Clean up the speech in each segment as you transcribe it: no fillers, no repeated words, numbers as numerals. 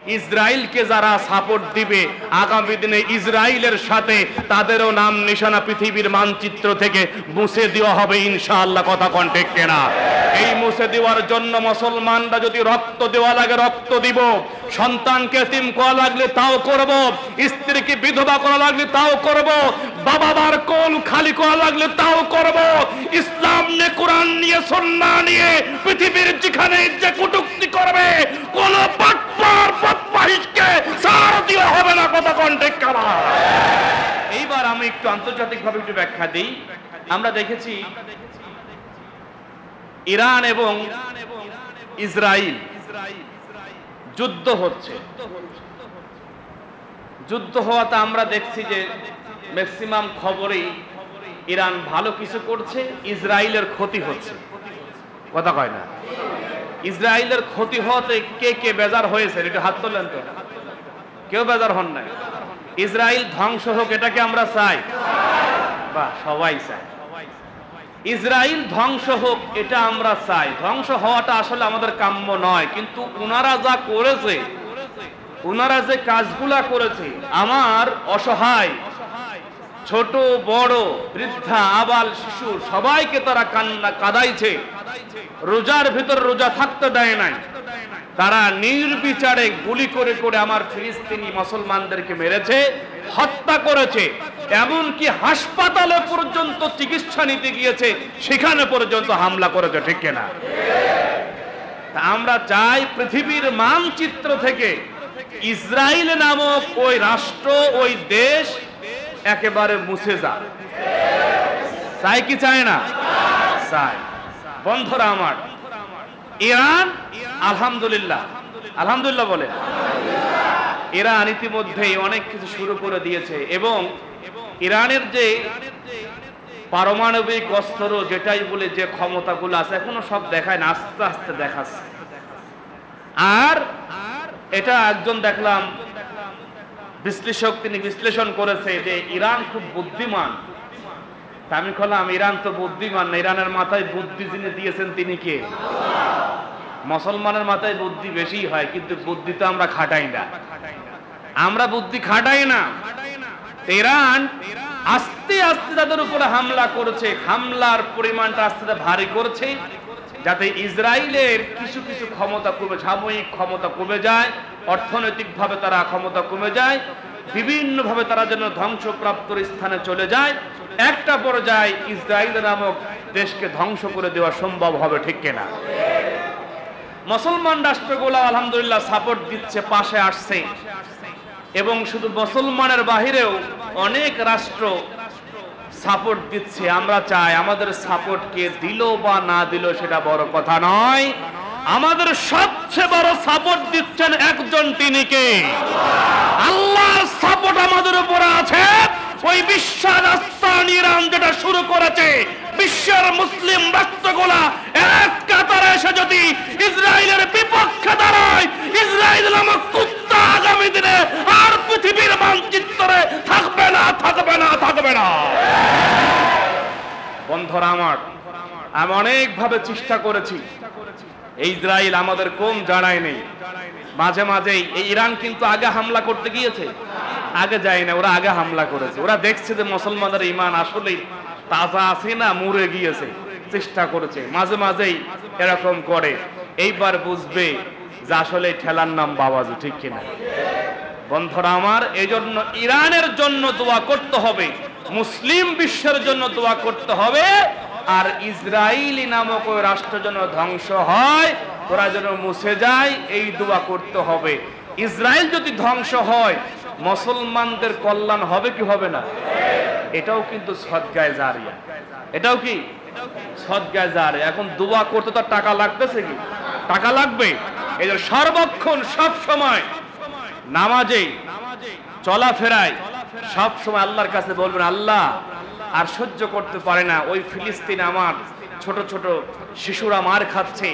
ইসরায়েলকে যারা সাপোর্ট দিবে আগামী দিনে ইসরায়েলের সাথে তাদেরও নাম নিশানা পৃথিবীর মানচিত্র থেকে মুছে দেওয়া হবে ইনশাআল্লাহ। কথা কোন ঠিক কিনা? এই মুছে দেওয়ার জন্য মুসলমানরা যদি রক্ত দেওয়া লাগে রক্ত দিব, সন্তানকে এতিম করা লাগলে তাও করব, স্ত্রীকে বিধবা করা লাগলে তাও করব, বাবা মার কোল খালি করা লাগলে তাও করব। ইসলাম নিয়ে, কোরআন নিয়ে, সুন্নাহ নিয়ে পৃথিবীর যেখানে যে কটূক্তি করবে কোন পাটপার পাটপাহিশকে ছাড় দেওয়া হবে না। কথা কোন ঠিক কিনা? এইবার আমি একটু আন্তর্জাতিকভাবে একটু ব্যাখ্যা দিই। আমরা দেখেছি ইরান এবং ইসরায়েল যুদ্ধ হচ্ছে। যুদ্ধ হওয়াতে আমরা দেখছি যে ম্যাক্সিমাম খবরেই ইরান ভালো কিছু করছে, ইসরায়েলের ক্ষতি হচ্ছে। কথা কয় না? ইসরায়েলের ক্ষতি হওয়াতে কে কে বেজার হয়েছে একটু হাত তোলেন তো। কেউ বেজার হন নাই। ইসরায়েল ধ্বংস হোক এটাকে আমরা চাই? বাহ, সবাই চাই। ইসরায়েল ধ্বংস হোক এটা আমরা চাই। ধ্বংস হওয়াটা আসলে আমাদের কাম্য নয়, কিন্তু ওনারা যা করেছে, ওনারা যে কাজগুলা করেছে, আমার অসহায় ছোট বড় বৃদ্ধা আবাল শিশু সবাইকে তারা কাঁদাইছে। রোজার ভিতর রোজা থাকতে দেয় নাই। তারা নির্বিচারে গুলি করে করে আমার ফিলিস্তিনি মুসলমানদেরকে মেরেছে, হত্যা করেছে। এমনকি হাসপাতালে পর্যন্ত চিকিৎসা নিতে গিয়েছে, সেখানে পর্যন্ত হামলা করেছে। ঠিক কিনা? আমরা চাই পৃথিবীর মানচিত্র থেকে ইসরায়েল নামক ওই রাষ্ট্র, ওই দেশ একেবারে মুছে যাক। চাই কি চায় না? চাই। বন্ধুরা আমার, ইরান আলহামদুলিল্লাহ, আলহামদুলিল্লাহ বলে, ইরান ইতিমধ্যেই অনেক কিছু শুরু করে দিয়েছে এবং ইরানের যে পারমাণবিক অস্ত্র যেটাই বলে যে ক্ষমতাগুলো আছে এখনো সব দেখায় না, আস্তে আস্তে দেখাচ্ছে। আর এটা একজন দেখলাম বিশ্লেষক, তিনি বিশ্লেষণ করেছে যে ইরান খুব বুদ্ধিমান। আমি বললাম ইরান তো বুদ্ধিমান না, ইরানের মাথায় বুদ্ধি যিনি দিয়েছেন তিনি কে? মুসলমানের মাথায় বুদ্ধি বেশি হয়, কিন্তু বুদ্ধি তো আমরা খাটাই না, আমরা বুদ্ধি খাটাই না। ইরান আস্তে আস্তে তাদের উপরে হামলা করেছে, হামলার পরিমাণটা আস্তে আস্তে ভারী করছে, যাতে ইসরায়েলের কিছু কিছু ক্ষমতা কমে, সাময়িক ক্ষমতা কমে যায়, অর্থনৈতিকভাবে তারা ক্ষমতা কমে যায়, বিভিন্নভাবে তারা যেন ধ্বংসপ্রাপ্ত স্থানে চলে যায়। একটা পর্যায়ে ইসরায়েল নামক দেশকে ধ্বংস করে দেওয়া সম্ভব হবে। ঠিক কিনা? মুসলমান রাষ্ট্রগুলো আলহামদুলিল্লাহ সাপোর্ট দিচ্ছে, পাশে আসছে, এবং শুধু মুসলমানের বাহিরেও অনেক রাষ্ট্র সাপোর্ট দিচ্ছে। আমরা চাই আমাদের সাপোর্ট কে দিল বা না দিল সেটা বড় কথা নয়, আমাদের সবচেয়ে বড় সাপোর্ট দিচ্ছেন একজন, তিনি কে? আল্লাহর সাপোর্ট আমাদের উপরে আছে। ওই বিশ্বের রাস্তান ইরান যেটা শুরু করেছে, বিশ্বের মুসলিম রাষ্ট্রগুলা এক কাতারে এসে যদি ইসরায়েলের বিপক্ষে দাঁড়ায়, ইসরায়েল নামক কুত্তা আগামী দিনে আর পৃথিবীর মানচিত্রে থাকবে না, থাকবে না, থাকবে না। বন্ধুরা আমার, আমি অনেক ভাবে চেষ্টা করেছি, ইসরায়েল আমাদের কম জানায় নেই। মাঝে মাঝেই এই ইরান কিন্তু আগে হামলা করতে গিয়েছে, আগে যায় না, ওরা আগে হামলা করেছে। ওরা দেখছে যে মুসলমানদের ঈমান আসলেই তাজা আছে না মরে গিয়েছে, চেষ্টা করেছে, মাঝে মাঝেই এরকম করে। এইবার বুঝবে যে আসলে ঠেলার নাম বাবাজি। ঠিক কিনা? বন্ধুরা আমার, এই জন্য ইরানের জন্য দোয়া করতে হবে, মুসলিম বিশ্বের জন্য দোয়া করতে হবে, আর ইসরায়েলি নামক ওই রাষ্ট্র যেন ধ্বংস হয়, ওরা যেন মুছে যায়, এই দোয়া করতে হবে। ইসরায়েল যদি ধ্বংস হয় মুসলমানদের কল্যাণ হবে কি হবে না? এটাও কিন্তু সদকায়ে জারিয়া, এটাও কি সদকায়ে জারিয়া। এখন দোয়া করতে তো টাকা লাগতেছে, কি টাকা লাগবে? এই যে সর্বক্ষণ সব সময় নামাজে চলাফেরায় সব সময় আল্লাহর কাছে বলবেন, আল্লাহ আর সহ্য করতে পারে না, ওই ফিলিস্তিন আমার ছোট ছোট শিশুরা মার খাচ্ছে,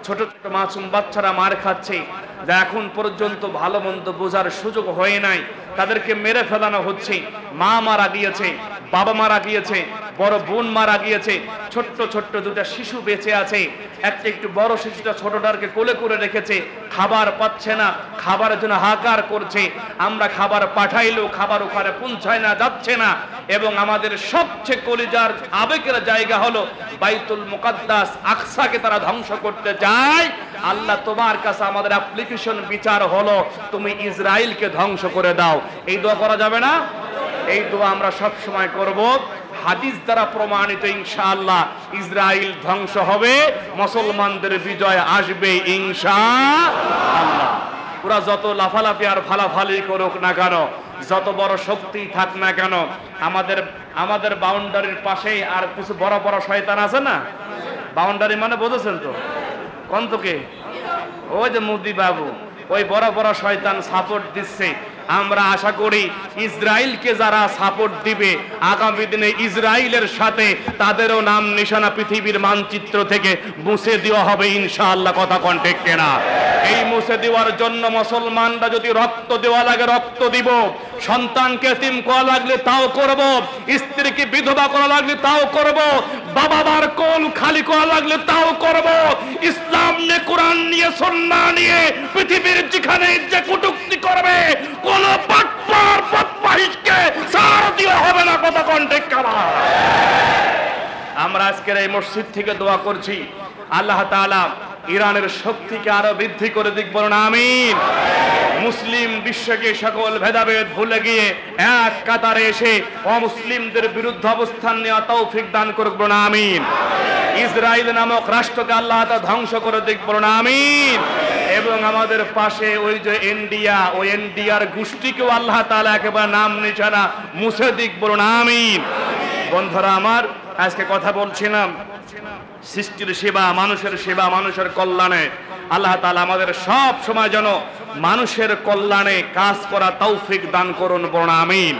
ছোট ছোট মাসুম বাচ্চারা মার খাচ্ছে, যা এখন পর্যন্ত ভালো মন্দ বোঝার সুযোগ হয় নাই, তাদেরকে মেরে ফেলানো হচ্ছে। মা মারা গিয়েছে, বাবা মারা গিয়েছে, বড় বোন মারা গিয়েছে, ছোট্ট ছোট্ট দুটা শিশু বেঁচে আছে। একটা একটু বড় শিশুটা ছোটটাকে কোলে করে রেখেছে, খাবার পাচ্ছে না, খাবারের জন্য হাহাকার করছে। আমরা খাবার পাঠাইলেও খাবার ওখানে পৌঁছায় না, যাচ্ছে না। এবং আমাদের সবচেয়ে কলিজার আবেগের জায়গা হলো বাইতুল মুকাদ্দাস আকসাকে তারা ধ্বংস করতে চায়। আল্লাহ তোমার কাছে আমাদের অ্যাপ্লিকেশন বিচার হলো তুমি ইসরায়েলকে ধ্বংস করে দাও। এই দোয়া করা যাবে না? এই দোয়া আমরা সব সময় করব। হাদিস দ্বারা প্রমাণিত ইনশাআল্লাহ ইসরায়েল ধ্বংস হবে, মুসলমানদের বিজয় আসবে ইনশাআল্লাহ। ওরা যত লাফালাফি আর ফালাফালি করুক না কেন, যত বড় শক্তি থাক না কেন, আমাদের বাউন্ডারির পাশেই আর কিছু বড় বড় শয়তান আছে না। বাউন্ডারি মানে বুঝেছেন তো, কোন তোকে ওই যে মুদি বাবু, ওই বড় বড় শয়তান সাপোর্ট দিচ্ছে। আমরা আশা করি ইসরায়েলকে যারা সাপোর্ট দিবে আগামী দিনে ইসরায়েলের সাথে তাদেরও নাম নিশানা পৃথিবীর মানচিত্র থেকে মুছে দেওয়া হবে ইনশাআল্লাহ। কথা কোন ঠিক কিনা? এই মুছে দেওয়ার জন্য মুসলমানরা যদি রক্ত দেওয়া লাগে রক্ত দিব, সন্তানকে এতিম করা লাগলে তাও করব, স্ত্রীকে বিধবা করা লাগলে তাও করব, বাবা মার কোল খালি করা লাগলে তাও করব। ইসলাম নিয়ে, কোরআন নিয়ে, সুন্নাহ নিয়ে পৃথিবীর যেখানে যে কটূক্তি করবে কোন বাটপার বদমাইশকে ছাড় দেওয়া হবে না। কথা কোন ঠিক কিনা? আমরা আজকের এই মসজিদ থেকে দোয়া করছি আল্লাহ তাআলা ইরানের শক্তিকে আরো বৃদ্ধি করে দিক, বলুন আমিন। মুসলিম বিশ্বকে সকল ভেদাভেদ ভুলে গিয়ে এক কাতারে এসে অমুসলিমদের বিরুদ্ধে অবস্থান নেওয়া তৌফিক দান করুক, বলুন আমিন। ইসরায়েল নামক রাষ্ট্রকে আল্লাহ তাআলা ধ্বংস করে দিক, বলুন আমিন। এবং আমাদের পাশে ওই যে ইন্ডিয়া, ওই ইন্ডিয়ার গোষ্ঠীকেও আল্লাহ তাআলা একেবারে নাম নিশানা মুছে দিক, বলুন আমিন। বন্ধুরা আমার, আজকে কথা বলছিলাম সৃষ্টির সেবা, মানুষের সেবা, মানুষের কল্যাণে। আল্লাহ তাআলা আমাদের সব সময় যেন মানুষের কল্যাণে কাজ করা তৌফিক দান করুন, বলুন আমিন।